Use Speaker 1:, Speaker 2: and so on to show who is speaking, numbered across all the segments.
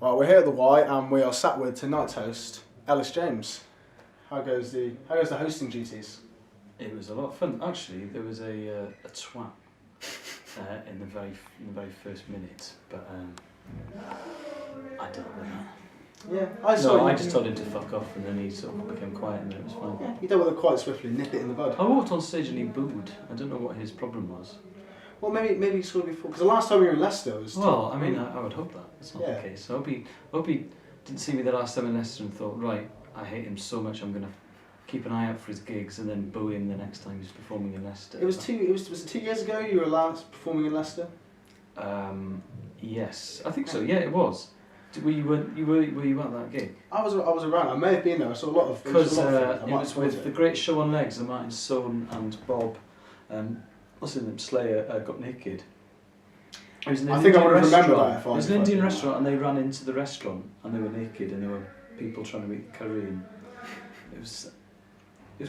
Speaker 1: Well, we're here at the Y and we are sat with tonight's host, Elis James. How goes the hosting duties?
Speaker 2: It was a lot of fun. Actually, there was a twat in the very first minute, but I dealt with that.
Speaker 1: Yeah, I saw.
Speaker 2: I just told him to fuck off, and then he sort of became quiet, and then it was fine.
Speaker 1: Yeah, you dealt with it quite swiftly, nip it in the bud.
Speaker 2: I walked on stage and he booed. I don't know what his problem was.
Speaker 1: Well, maybe you saw it before, because the last time we were in Leicester was...
Speaker 2: Well, I mean, I would hope that. That's not the case. I hope he didn't see me the last time in Leicester and thought, right, I hate him so much, I'm going to keep an eye out for his gigs and then boo him the next time he's performing in Leicester.
Speaker 1: Was it 2 years ago you were last performing in Leicester?
Speaker 2: Yes, I think so. Yeah, it was. Were you at that gig?
Speaker 1: I was around. I may have been there. I saw a lot of.
Speaker 2: Because it was with the Great Show on Legs and Martin Sohn and Bob. What's his name? Slayer got naked. It was
Speaker 1: I think I would remember that. It
Speaker 2: was an Indian restaurant and they ran into the restaurant and they were naked and there were people trying to eat curry and it was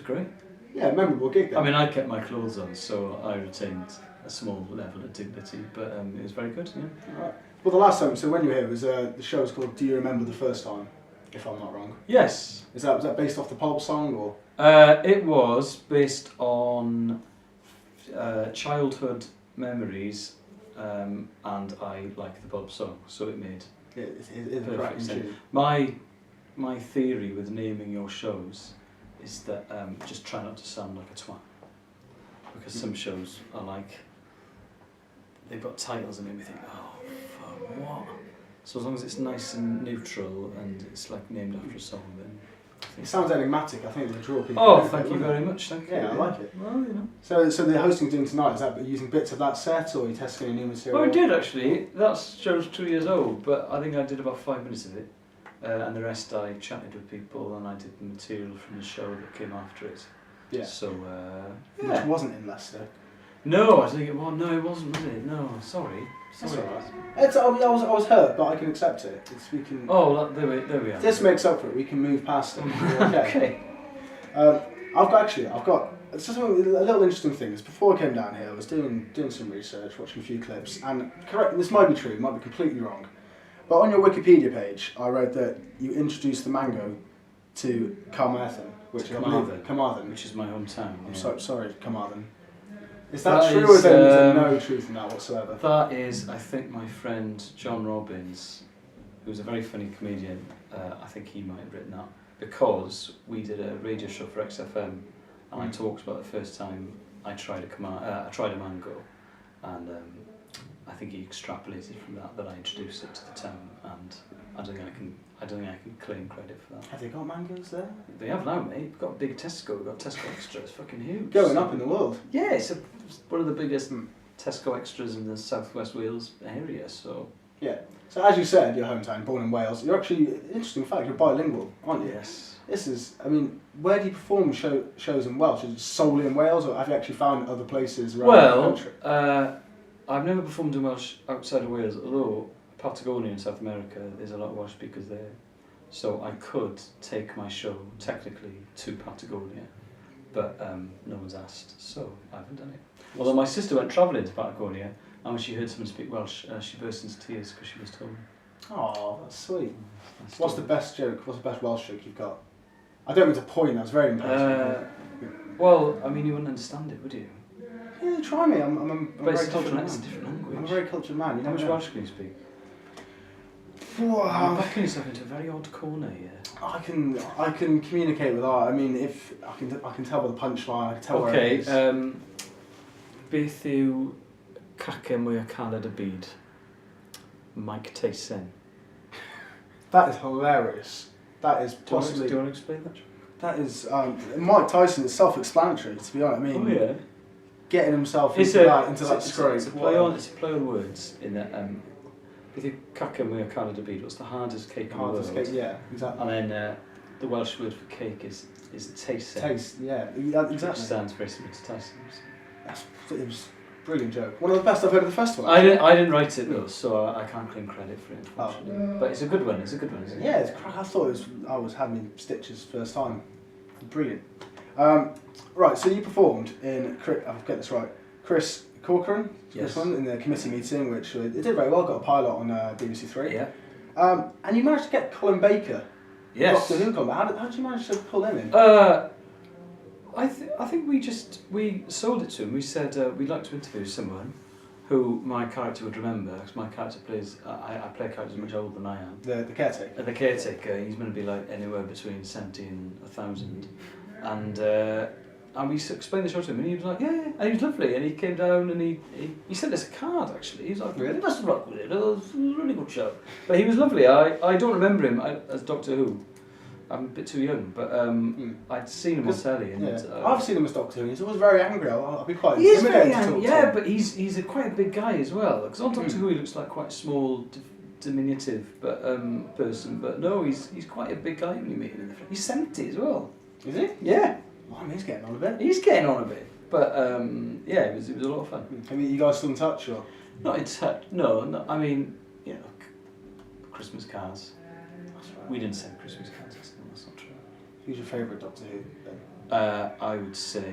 Speaker 2: great.
Speaker 1: Yeah, memorable gig. Then.
Speaker 2: I mean, I kept my clothes on, so I retained a small level of dignity, but it was very good. Yeah.
Speaker 1: Right. Well, the last time, so when you were here, was the show was called "Do You Remember the First Time?" If I'm not wrong.
Speaker 2: Yes.
Speaker 1: Was that based off the Pulp song or?
Speaker 2: It was based on childhood memories, and I like the Pulp song, so it made
Speaker 1: It's
Speaker 2: perfect sense. My theory with naming your shows is that just try not to sound like a twat, because some shows are like they've got titles and make me think, oh fuck, what? So as long as it's nice and neutral and it's like named after a song, then
Speaker 1: it sounds enigmatic. I think it'll draw people.
Speaker 2: Oh, thank you very much. Thank you.
Speaker 1: Yeah, I like it.
Speaker 2: Well, you know.
Speaker 1: So the hosting doing tonight, is that using bits of that set or are you testing any new material?
Speaker 2: Well, I did actually. That show's 2 years old, but I think I did about 5 minutes of it, and the rest I chatted with people and I did the material from the show that came after it.
Speaker 1: Yeah.
Speaker 2: So.
Speaker 1: Which wasn't in Leicester.
Speaker 2: No, I think it was. No, it wasn't, was it? No, sorry.
Speaker 1: That's alright. I was hurt, but I can accept it. We can.
Speaker 2: Oh, there we are.
Speaker 1: This makes up for it. We can move past it.
Speaker 2: Okay.
Speaker 1: I've got. It's just a little interesting thing. Is before I came down here, I was doing some research, watching a few clips, and correct. This might be true, might be completely wrong, but on your Wikipedia page, I read that you introduced the mango to Carmarthen, Carmarthen,
Speaker 2: which is my hometown.
Speaker 1: I'm sorry, Carmarthen. Is that true, or is there no truth in that whatsoever?
Speaker 2: That is, I think, my friend John Robbins, who's a very funny comedian. I think he might have written that because we did a radio show for XFM, and I talked about the first time I tried a mango, and I think he extrapolated from that I introduced it to the town, and I don't think I can claim credit for that.
Speaker 1: Have they got mangoes there?
Speaker 2: They have now, mate. We've got a big Tesco. We've got Tesco Extra. It's fucking huge.
Speaker 1: Going up in the world.
Speaker 2: Yeah, it's one of the biggest Tesco Extras in the Southwest Wales area. So
Speaker 1: yeah. So as you said, your hometown, born in Wales. You're actually, interesting fact, you're bilingual, aren't you?
Speaker 2: Yes.
Speaker 1: This is. I mean, where do you perform shows in Welsh? Is it solely in Wales, or have you actually found other places around the country?
Speaker 2: I've never performed in Welsh outside of Wales, although Patagonia in South America, there's a lot of Welsh speakers there. So I could take my show, technically, to Patagonia, but no one's asked, so I haven't done it. Although my sister went travelling to Patagonia, and when she heard someone speak Welsh, she burst into tears because she was told.
Speaker 1: Oh, that's sweet. What's the best joke? What's the best Welsh joke you've got? I don't mean to point, that's very impatient.
Speaker 2: Well, I mean, you wouldn't understand it, would you?
Speaker 1: Yeah, try me. I'm
Speaker 2: but
Speaker 1: it's
Speaker 2: a different language.
Speaker 1: I'm a very cultured man. You
Speaker 2: How much
Speaker 1: know.
Speaker 2: Welsh can you speak?
Speaker 1: Wow.
Speaker 2: You're backing yourself into a very odd corner here.
Speaker 1: I can communicate with art. I mean, if I can tell by the punchline, I can tell where it is.
Speaker 2: Beth yw cacen mwy caled y byd? Mike Tyson.
Speaker 1: That is hilarious. That is possibly.
Speaker 2: Do you want to explain that?
Speaker 1: That is Mike Tyson is self-explanatory. To be honest, I mean, getting himself into that scrape.
Speaker 2: It's a play on words in that. Beth yw cacen mwy caled y byd? What's the hardest cake in the world?
Speaker 1: Cake, yeah, exactly.
Speaker 2: And then the Welsh word for cake is Tyson.
Speaker 1: Taste, yeah, exactly.
Speaker 2: Which stands very similar to Tyson's.
Speaker 1: It was a brilliant joke. One of the best I've heard of the festival.
Speaker 2: I didn't write it though, so I can't claim credit for it, unfortunately. But it's a good one. Isn't it?
Speaker 1: Yeah, it's crap. I thought I was having stitches first time. Brilliant. Right, so you performed in. I'll get this right. Chris Corcoran,
Speaker 2: yes.
Speaker 1: This one in the committee meeting, which it did very well. Got a pilot on BBC Three.
Speaker 2: Yeah.
Speaker 1: And you managed to get Colin Baker.
Speaker 2: Yes.
Speaker 1: Doctor Who comment. How did you manage to pull him in?
Speaker 2: I think we sold it to him. We said we'd like to interview someone who my character would remember, because my character plays. I play a character much older than I am.
Speaker 1: The caretaker.
Speaker 2: The caretaker. He's going to be like anywhere between 70 and 1,000, and we explained the show to him, and he was like, yeah, and he was lovely, and he came down and he sent us a card actually. He was like,
Speaker 1: really?
Speaker 2: Best of luck with it. It was a really good show. But he was lovely. I don't remember him as Doctor Who. I'm a bit too young, but I'd seen him on telly. And,
Speaker 1: I've seen him as Doctor Who, and he's always very angry. I'll be quite
Speaker 2: intimidated
Speaker 1: to talk to him.
Speaker 2: Yeah, but he's quite a big guy as well. Because on Doctor Who he looks like quite a small, diminutive person, but no, he's quite a big guy when you meet him in the flesh. He's 70 as well.
Speaker 1: Is he?
Speaker 2: Yeah.
Speaker 1: Oh, he's getting on a bit.
Speaker 2: He's getting on a bit, but yeah, it was a lot of fun.
Speaker 1: I mean, you guys still in touch, or?
Speaker 2: Not in touch. No, I mean, Christmas cards. We didn't send Christmas cards. That's not true.
Speaker 1: Who's your favourite Doctor Who then?
Speaker 2: I would say.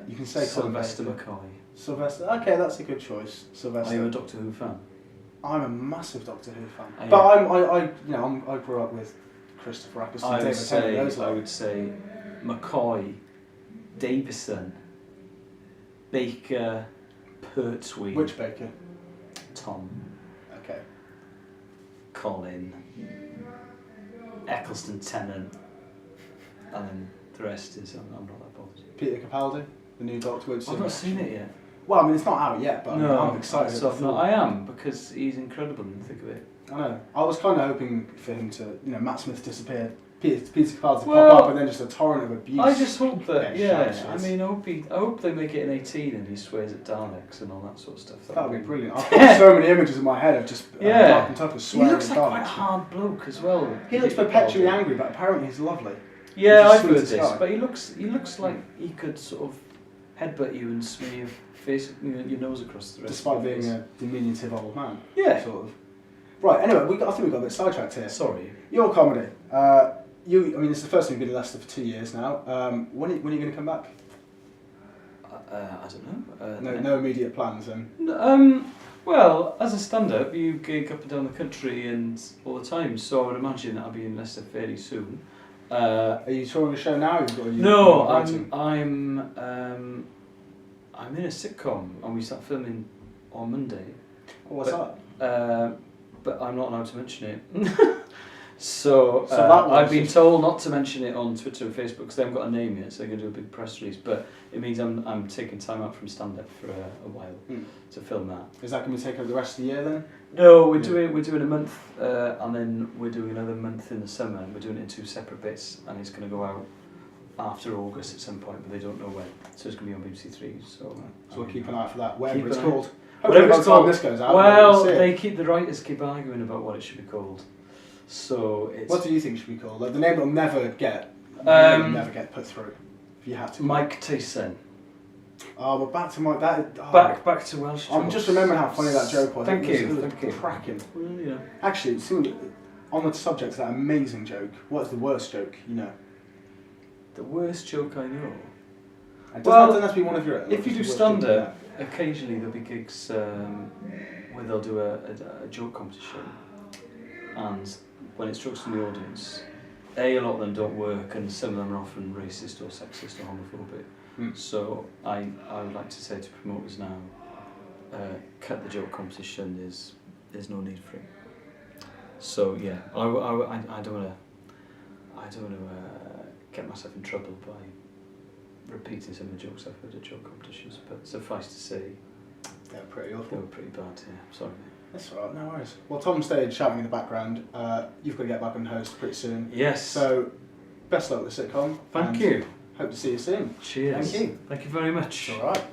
Speaker 1: You can say
Speaker 2: Sylvester McCoy.
Speaker 1: Sylvester. Okay, that's a good choice. Sylvester.
Speaker 2: Are you a Doctor Who fan?
Speaker 1: I'm a massive Doctor Who fan.
Speaker 2: Oh,
Speaker 1: but I grew up with Christopher Eccleston, David Tennant.
Speaker 2: I would say McCoy, Davison, Baker, Pertwee.
Speaker 1: Which Baker?
Speaker 2: Tom.
Speaker 1: Okay.
Speaker 2: Colin, Eccleston, Tennant, and then the rest is I'm not that bothered.
Speaker 1: Peter Capaldi, the new Doctor Who.
Speaker 2: I've not seen it yet.
Speaker 1: Well, I mean, it's not out yet, but
Speaker 2: no,
Speaker 1: I'm excited.
Speaker 2: I am, because he's incredible in the thick of it.
Speaker 1: I know. I was kind of hoping for him to, Matt Smith disappeared, Peter Capaldi to pop up, and then just a torrent of abuse.
Speaker 2: I just hope that, I
Speaker 1: mean,
Speaker 2: I hope they make it an 18 and he swears at Daleks and all that sort of stuff.
Speaker 1: That would be brilliant. I've got so many images in my head of just Dark and Tucker swearing.
Speaker 2: He looks like
Speaker 1: Daleks.
Speaker 2: quite a hard bloke as well.
Speaker 1: He looks perpetually angry, but apparently he's lovely.
Speaker 2: Yeah, I've heard this, but he looks like he could sort of headbutt you and smear your face, your nose across the rest.
Speaker 1: Despite being a diminutive old man.
Speaker 2: Yeah.
Speaker 1: Sort of. Right, anyway, I think we got a bit sidetracked here.
Speaker 2: Sorry.
Speaker 1: Your comedy. It's the first time you've been in Leicester for 2 years now. When are you going to come back?
Speaker 2: I don't know.
Speaker 1: No immediate plans then?
Speaker 2: Well, as a stand-up, you gig up and down the country and all the time, so I would imagine I'll be in Leicester fairly soon.
Speaker 1: Are you touring a show now?
Speaker 2: No, I'm in a sitcom and we start filming on Monday.
Speaker 1: What's that?
Speaker 2: But I'm not allowed to mention it. So I've been told not to mention it on Twitter and Facebook because they haven't got a name yet, so they're going to do a big press release. But it means I'm taking time out from stand-up for a while to film that.
Speaker 1: Is that going to take up the rest of the year then?
Speaker 2: No, we're doing a month, and then we're doing another month in the summer. And we're doing it in 2 separate bits, and it's going to go out after August at some point, but they don't know when. So it's going to be on BBC Three. So
Speaker 1: we'll keep an eye for that. Whatever it's called.
Speaker 2: Whatever it's called.
Speaker 1: This goes out.
Speaker 2: Well, the writers keep arguing about what it should be called. So it's.
Speaker 1: What do you think should be called? Like the name will never get put through. If you had to.
Speaker 2: Mike Tyson.
Speaker 1: Oh, but back to Mike.
Speaker 2: Back to Welsh.
Speaker 1: I'm just remembering how funny that joke was.
Speaker 2: Thank you.
Speaker 1: It was cracking.
Speaker 2: Well, yeah.
Speaker 1: Actually, on the subject of that amazing joke, what's the worst joke you know?
Speaker 2: The worst joke I know.
Speaker 1: It doesn't have to be one of your.
Speaker 2: If you do stand-up, occasionally there'll be gigs where they'll do a joke competition, and when it's jokes from the audience, a lot of them don't work, and some of them are often racist or sexist or homophobic. So I would like to say to promoters now, cut the joke competition. There's no need for it. So yeah, I don't want to get myself in trouble by repeating some of the jokes I've heard at joke competitions. But suffice to say,
Speaker 1: they're pretty awful.
Speaker 2: They were pretty bad. Yeah, sorry.
Speaker 1: That's alright, no worries. Well, Tom Stade shouting in the background. You've got to get back and host pretty soon.
Speaker 2: Yes.
Speaker 1: So, best luck with the sitcom.
Speaker 2: Thank you.
Speaker 1: Hope to see you soon.
Speaker 2: Cheers.
Speaker 1: Thank you.
Speaker 2: Thank you very much.
Speaker 1: It's alright.